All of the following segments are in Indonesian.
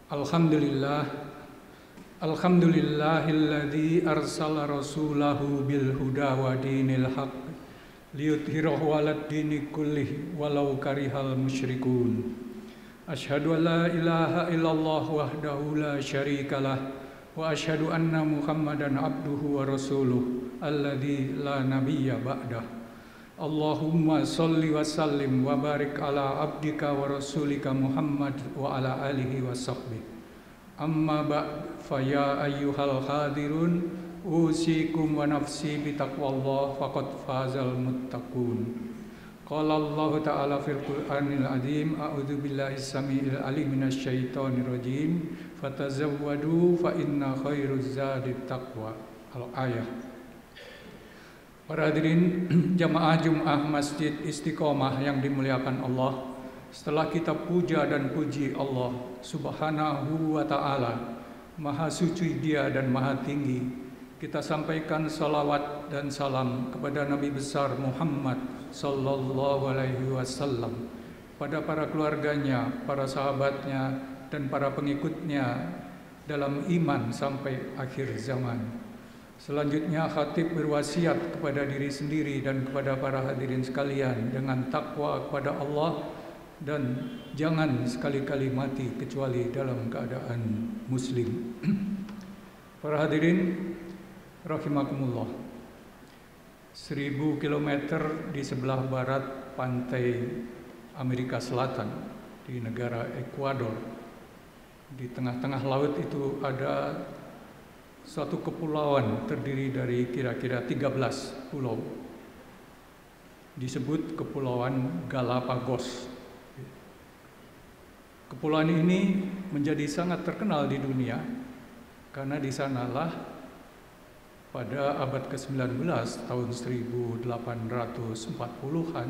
Alhamdulillah, Alhamdulillahilladzi arsala rasulahu bil huda wa dinil haq liyudhhirahu 'alad dini kullih walau karihal musyrikun. Asyhadu an la ilaha illallah wahdahu la syarikalah wa asyhadu anna Muhammadan abduhu wa rasuluh alladzi la nabiyya ba'dah. Allahumma sholli wa sallim wa barik ala abdika wa rasulika Muhammad wa ala alihi wa sahbihi. Amma ba'd, fa ya ayyuhal hadirun usikum wa nafsi bitaqwallah faqad fazal muttaqun. Qala Allah ta'ala fil Qur'anil azim, a'udzu billahi samiil alim minasy syaithanir rajim, fatazawwadu fa inna khairuz zadit taqwa. Al-ayah. Para hadirin jamaah Jum'ah Masjid Istiqomah yang dimuliakan Allah, setelah kita puja dan puji Allah Subhanahu wa ta'ala, Maha suci Dia dan Maha tinggi, kita sampaikan salawat dan salam kepada Nabi besar Muhammad sallallahu alaihi wasallam, pada para keluarganya, para sahabatnya, dan para pengikutnya dalam iman sampai akhir zaman. Selanjutnya khatib berwasiat kepada diri sendiri dan kepada para hadirin sekalian dengan takwa kepada Allah dan jangan sekali-kali mati kecuali dalam keadaan muslim. Para hadirin rahimakumullah, 1000 km di sebelah barat pantai Amerika Selatan di negara Ekuador, di tengah-tengah laut itu ada suatu kepulauan terdiri dari kira-kira 13 pulau. Disebut Kepulauan Galapagos. Kepulauan ini menjadi sangat terkenal di dunia karena di sanalah pada abad ke-19 tahun 1840-an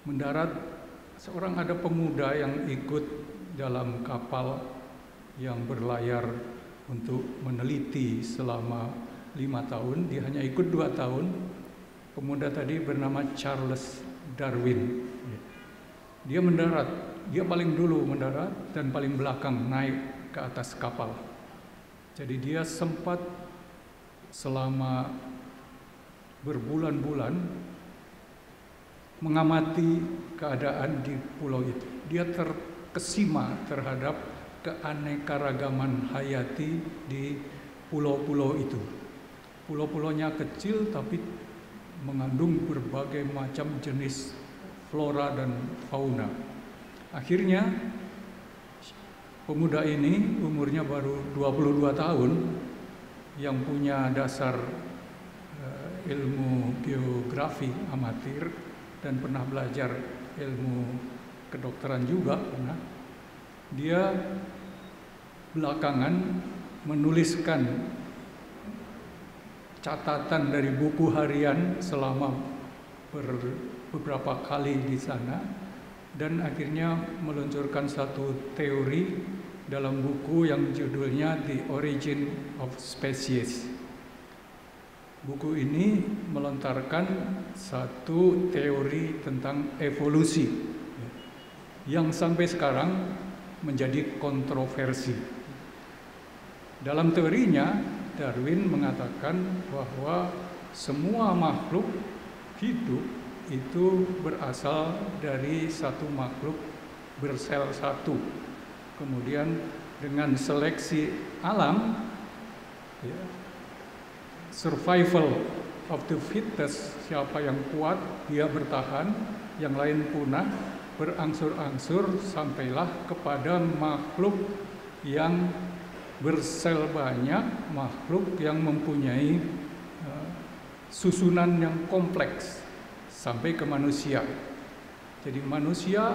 mendarat ada pemuda yang ikut dalam kapal yang berlayar untuk meneliti selama 5 tahun. Dia hanya ikut 2 tahun. Pemuda tadi bernama Charles Darwin. Dia mendarat, dia paling dulu mendarat dan paling belakang naik ke atas kapal. Jadi dia sempat selama berbulan-bulan mengamati keadaan di pulau itu. Dia terkesima terhadap keanekaragaman hayati di pulau-pulau itu. Pulau-pulaunya kecil tapi mengandung berbagai macam jenis flora dan fauna. Akhirnya pemuda ini umurnya baru 22 tahun, yang punya dasar ilmu geografi amatir dan pernah belajar ilmu kedokteran juga pernah. Dia belakangan menuliskan catatan dari buku harian selama beberapa kali di sana, dan akhirnya meluncurkan satu teori dalam buku yang judulnya The Origin of Species. Buku ini melontarkan satu teori tentang evolusi yang sampai sekarang menjadi kontroversi. Dalam teorinya, Darwin mengatakan bahwa semua makhluk hidup itu berasal dari satu makhluk bersel satu. Kemudian dengan seleksi alam, survival of the fittest, siapa yang kuat dia bertahan, yang lain punah, berangsur-angsur sampailah kepada makhluk yang bersel banyak, makhluk yang mempunyai susunan yang kompleks sampai ke manusia. Jadi manusia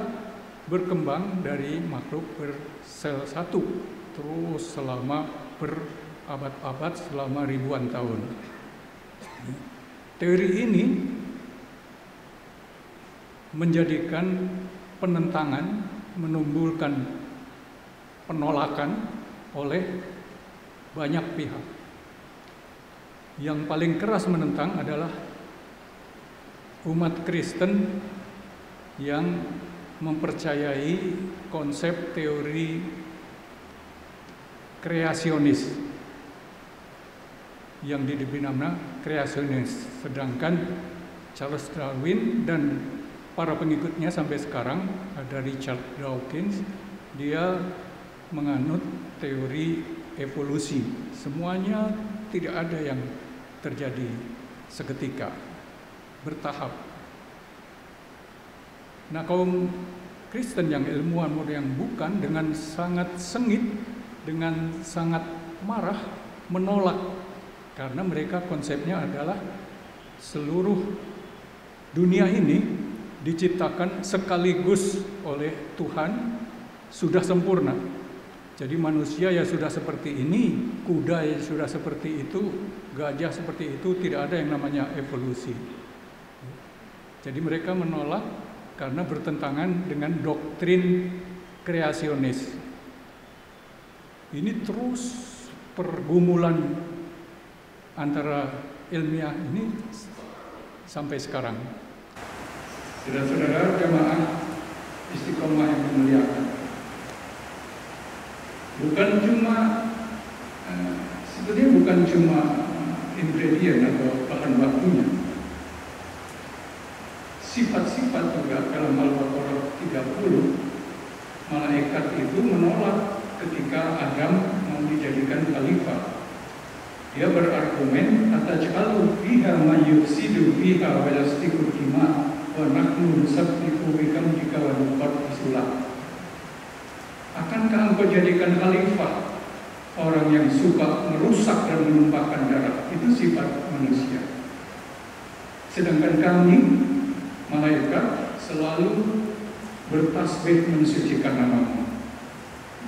berkembang dari makhluk bersel satu terus selama berabad-abad, selama ribuan tahun. Teori ini menjadikan penentangan, menimbulkan penolakan oleh banyak pihak. Yang paling keras menentang adalah umat Kristen yang mempercayai konsep teori kreasionis yang dibina kreasionis, sedangkan Charles Darwin dan para pengikutnya sampai sekarang ada Richard Dawkins, dia menganut teori evolusi. Semuanya tidak ada yang terjadi seketika, bertahap. Nah, kaum Kristen yang ilmuwan yang bukan, dengan sangat sengit, dengan sangat marah menolak, karena mereka konsepnya adalah seluruh dunia ini diciptakan sekaligus oleh Tuhan, sudah sempurna. Jadi manusia ya sudah seperti ini, kuda ya sudah seperti itu, gajah seperti itu, tidak ada yang namanya evolusi. Jadi mereka menolak karena bertentangan dengan doktrin kreasionis. Ini terus pergumulan antara ilmiah ini sampai sekarang. Saudara-saudara jamaah Istiqomah yang dimuliakan, sebenarnya bukan cuma ingredient atau bahan bakunya, sifat-sifat juga. Dalam Al-Baqarah 30, malaikat itu menolak ketika Adam mau dijadikan khalifah. Dia berargumen, ataj'alu fiha man yufsidu fiha wa yasfiku dima wa nahnu nusabbihu bihamdika wa nuqaddisu lak. Akankah engkau jadikan khalifah orang yang suka merusak dan menumpahkan darah? Itu sifat manusia. Sedangkan kami, malaikat, selalu bertasbih mensucikan namamu.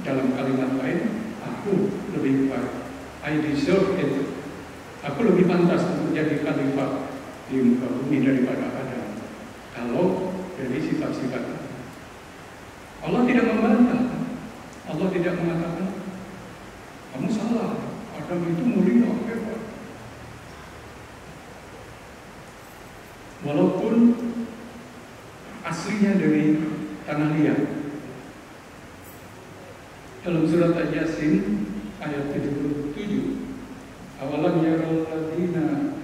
Dalam kalimat lain, aku lebih baik, I deserve it. Aku lebih pantas untuk jadi khalifah di muka bumi daripada Adam. Kalau dari sifat-sifat, Allah tidak membantah. Allah tidak mengatakan kamu salah, Adam itu mulia, hebat. Walaupun aslinya dari tanah liat. Dalam surat Al-Yasin ayat 77, awalam yarul ladina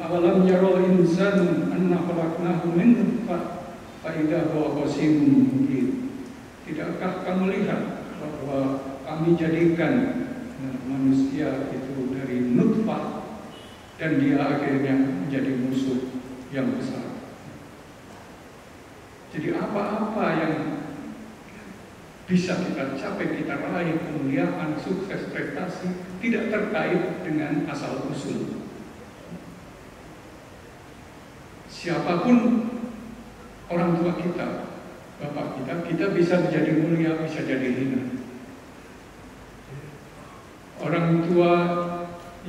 awalam yarul insanu anna khalaqnahu min nutfah fa idza huwa khasimun mubin. Tidakkah kamu lihat bahwa kami jadikan manusia itu dari nutfah dan dia akhirnya menjadi musuh yang besar. Jadi apa-apa yang bisa kita capai, kita raih, kemuliaan, sukses, prestasi, tidak terkait dengan asal usul. Siapapun orang tua kita, bapak kita bisa menjadi mulia, bisa jadi hina. Orang tua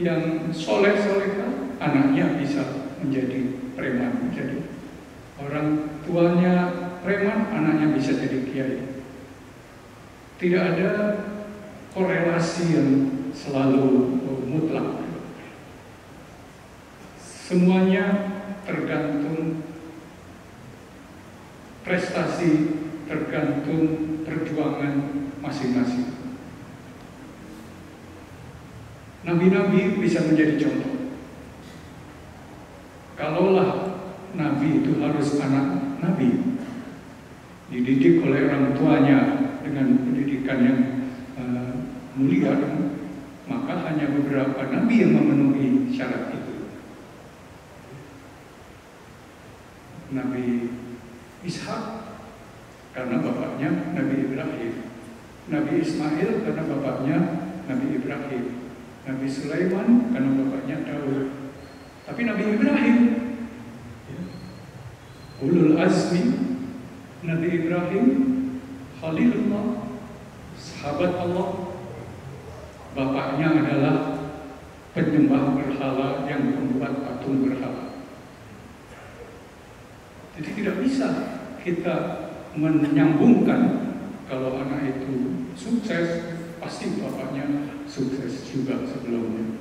yang soleh-solehah, anaknya bisa menjadi preman. Jadi orang tuanya preman, anaknya bisa jadi kiai. Tidak ada korelasi yang selalu mutlak. Semuanya tergantung prestasi, tergantung perjuangan masing-masing. Nabi-nabi bisa menjadi contoh. Kalaulah nabi itu harus anak nabi, dididik oleh orang tuanya dengan pendidikan yang mulia, maka hanya beberapa nabi yang memenuhi syarat itu. Nabi Ishak karena bapaknya Nabi Ibrahim, Nabi Ismail karena bapaknya Nabi Ibrahim, Nabi Sulaiman karena bapaknya Daud. Tapi Nabi Ibrahim, ulul azmi, Nabi Ibrahim, Khalilullah, sahabat Allah, bapaknya adalah penyembah berhala yang membuat patung berhala. Jadi tidak bisa kita menyambungkan kalau anak itu sukses, pasti bapaknya sukses juga sebelumnya.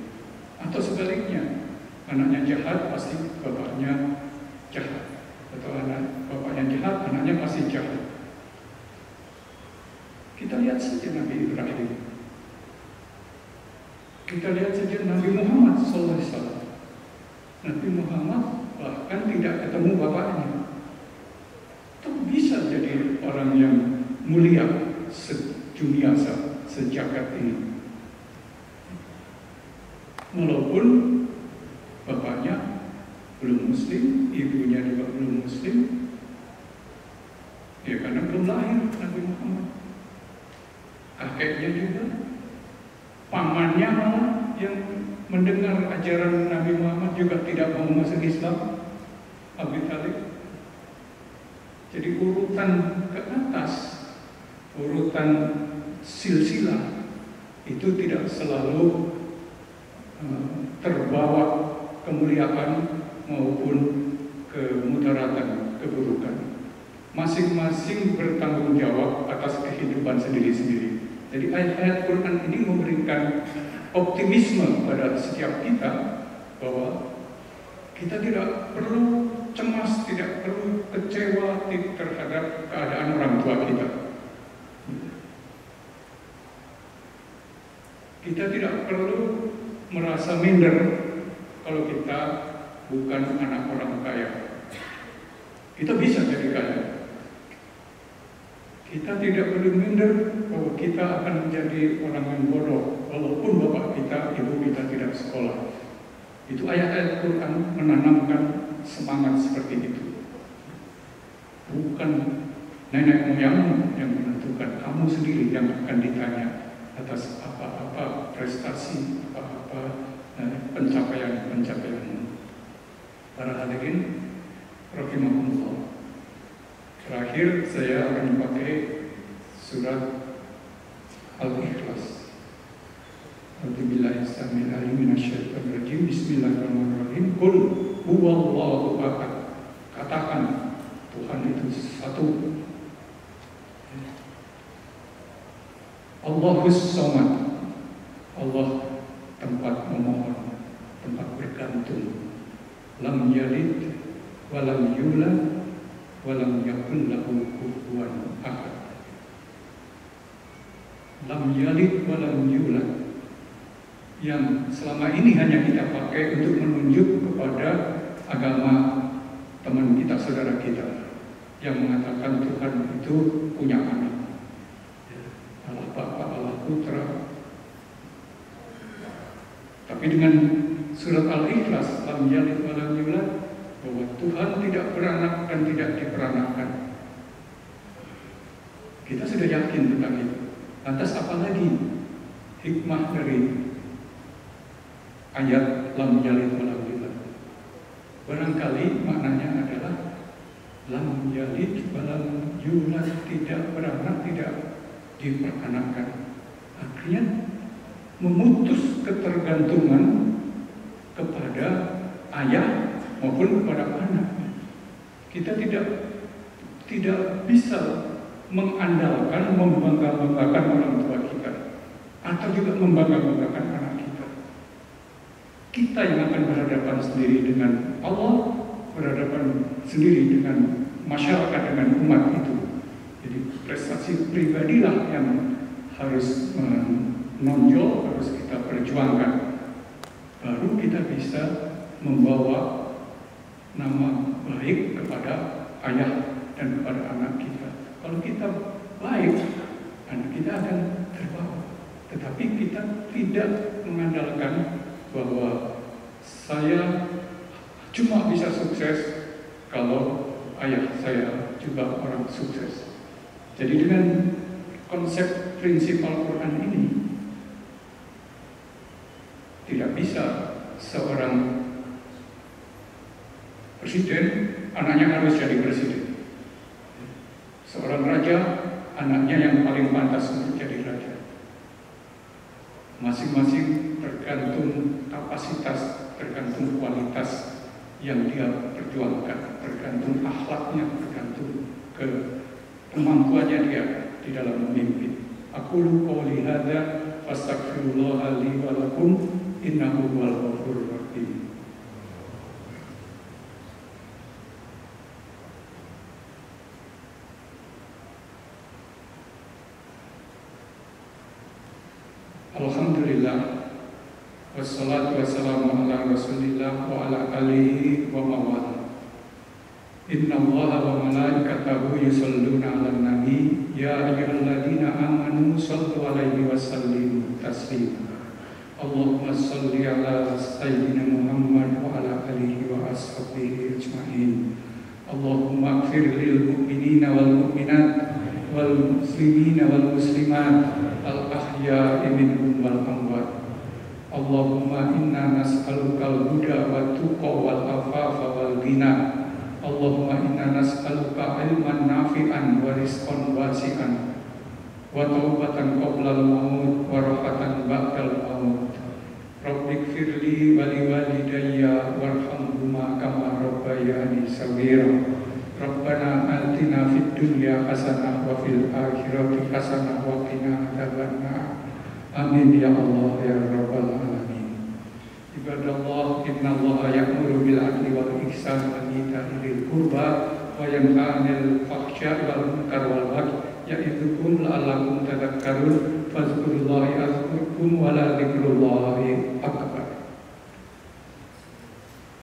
Atau sebaliknya, anaknya jahat, pasti bapaknya jahat. Atau bapaknya jahat, anaknya pasti jahat. Kita lihat saja Nabi Ibrahim. Kita lihat saja Nabi Muhammad SAW. Nabi Muhammad bahkan tidak ketemu bapaknya. Itu bisa jadi orang yang mulia sedunia sejagat ini. Walaupun bapaknya belum Muslim, ibunya juga belum Muslim, ya karena belum lahir Nabi Muhammad. Kakeknya juga, pamannya malah yang mendengar ajaran Nabi Muhammad juga tidak mau masuk Islam, Abi Thalib. Jadi urutan ke atas, urutan silsilah itu tidak selalu terbawa kemuliaan maupun kemudaratan, keburukan. Masing-masing bertanggung jawab atas kehidupan sendiri-sendiri. Jadi ayat-ayat Quran ini memberikan optimisme pada setiap kita bahwa kita tidak perlu cemas, tidak perlu kecewa terhadap keadaan orang tua kita. Kita tidak perlu merasa minder kalau kita bukan anak orang kaya. Kita bisa jadi kaya. Kita tidak perlu minder bahwa kita akan menjadi orang yang bodoh walaupun bapak kita, ibu kita tidak sekolah. Itu ayat-ayat Quran menanamkan semangat seperti itu. Bukan nenek moyangmu yang menentukan, kamu sendiri yang akan ditanya atas apa-apa prestasi, apa-apa pencapaian-pencapaianmu. Para hadirin rahimakumullah. Terakhir saya akan pakai surat Al-Ikhlas. A'udzubillahi samil alim minasyaitonir rajim. Bismillahirrahmanirrahim. Qul huwallahu ahad. Katakan Tuhan itu satu. Allahus samad. Allah tempat memohon, tempat bergantung. Lam yalid walam yulad walam yakun lahu kufuwan ahad. Lam yalid walam yulad, yang selama ini hanya kita pakai untuk menunjuk kepada agama teman kita, saudara kita yang mengatakan Tuhan itu punya anak, Allah Bapa, Allah Putra. Tapi dengan surat Al-Ikhlas, lam yalid walam yulad, bahwa Tuhan tidak beranak dan tidak diperanakkan. Kita sudah yakin tentang itu. Lantas apalagi hikmah dari ayat lam yalid walam yulad? Barangkali maknanya adalah lam yalid walam yulad, tidak beranak, tidak diperanakkan. Akhirnya memutus ketergantungan kepada ayah maupun kepada anak. Kita tidak bisa mengandalkan, membangga-banggakan orang tua kita, atau juga membangga-banggakan anak kita. Kita yang akan berhadapan sendiri dengan Allah, berhadapan sendiri dengan masyarakat, dengan umat itu. Jadi prestasi pribadilah yang harus menonjol, harus kita perjuangkan. Baru kita bisa membawa nama baik kepada ayah dan kepada anak kita. Kalau kita baik, anak kita akan terbawa. Tetapi kita tidak mengandalkan bahwa saya cuma bisa sukses kalau ayah saya juga orang sukses. Jadi dengan konsep prinsip Al-Quran ini, tidak bisa seorang presiden anaknya harus jadi presiden. Seorang raja anaknya yang paling pantas untuk jadi raja. Masing-masing tergantung kapasitas, tergantung kualitas yang dia perjuangkan, tergantung akhlaknya, tergantung kemampuannya dia di dalam memimpin. Aqulu qouli hadza fastaghfirullaha li wa lakum innahu huwal ghafurur rahim. Alhamdulillah, wassalatu wassalamu ala rasulillah wa ala alihi wa mawala. Inna allaha wa malaikatahu yusalluna ala nabi ya ayyuhalladzina amanu sallu alaihi wa sallimu taslima. Allahumma salli ala sayyidina Muhammad wa ala alihi wa ashabihi ajma'in. Allahumma ighfir lil mu'minina wal mu'minat wal muslimina wal muslimat al ahya'i minhum wal amwat. Allahumma inna nas'aluka al-huda wa tuqa wal afafa wal ghina. Allahumma inna nas'aluka ilman nafi'an wa rizqan wasi'an wa taubatan qabla al-maut wa rahatan ba'dal maut. Rabbighfirli wa liwalidayya warhamhuma kama rabbayani shaghira. Rabbana atina fid dunya hasanah wa fil akhirati hasanah wa qina adzabannar. Amin ya Allah ya rabbal alamin. Ibadallah, innallaha ya'muru bil 'adli wal ihsani wa ita'i dzil qurba wa yanha 'anil fahsya'i wal munkar wal baghi ya'idzukum la'allakum tadhakkarun. Fadhkurullaha yadhkurkum wa la dzikrullahi akbar.